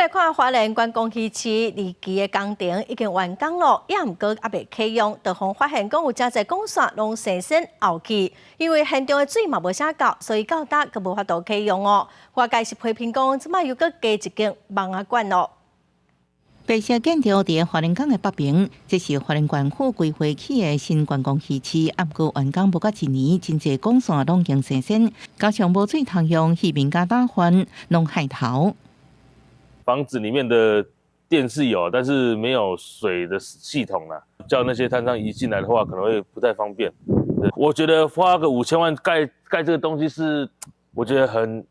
来看花莲观光渔区离期的工程已经完工了，也毋过还未启用。导航发现讲有真侪工线拢生生后去，因为现场的水嘛无啥够，所以到达佮无法度启用哦。外界是批评讲，即摆又佮加一间网仔馆咯。白色建筑伫花莲港的北边，这是花莲县府规划起的新观光渔区，不过完工无到一年，真侪工线拢已经生生，加上无水通用，渔民加打翻，拢害头。房子里面的电是有，但是没有水的系统啦。叫那些摊商移进来的话，可能会不太方便。我觉得花个5000万盖这个东西是，我觉得很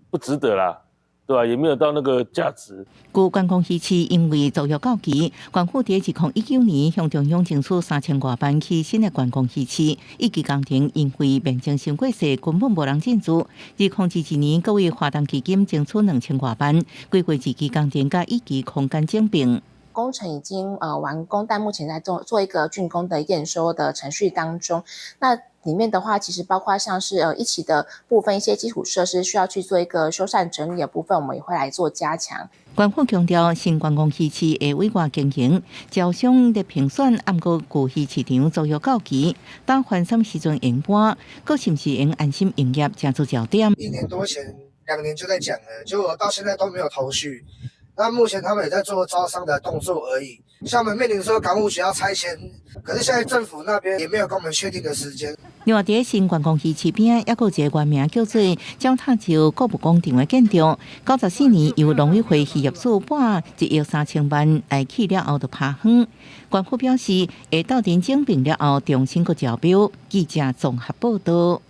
不值得啦。对吧？也没有到那个价值。据观光渔区因为租约到期，县府伫2019年向中央争取3000多万起新的观光渔区，以及工程因为面积伤过细，根本无人进驻。2021年，各位华东基金争取2000多万，规划2期工程甲1期空间整并。工程已经完工，但目前在做一个竣工的验收的程序当中。那里面的话，其实包括像是一期的部分一些基础设施需要去做一个修缮整理的部分，我们也会来做加强。县府强调，新观光渔区的委外经营，招商的评选，按过旧鱼市场租约到期，打算什么时阵营搬，佫是不是能安心营业，加做焦点。1年多前，2年就在讲了，结果到现在都没有头绪。那目前他们也在做招商的动作而已，像我们面临说港务局要拆迁，可是现在政府那边也没有跟我们确定的时间。另外，伫新观光渔区边，还有一个原名叫做脚踏石国务工程的建筑，94年由农委会渔业署拨1亿3000万来起了后就拍荒。县府表示，会斗阵整并了后重新个招标。记者综合报道。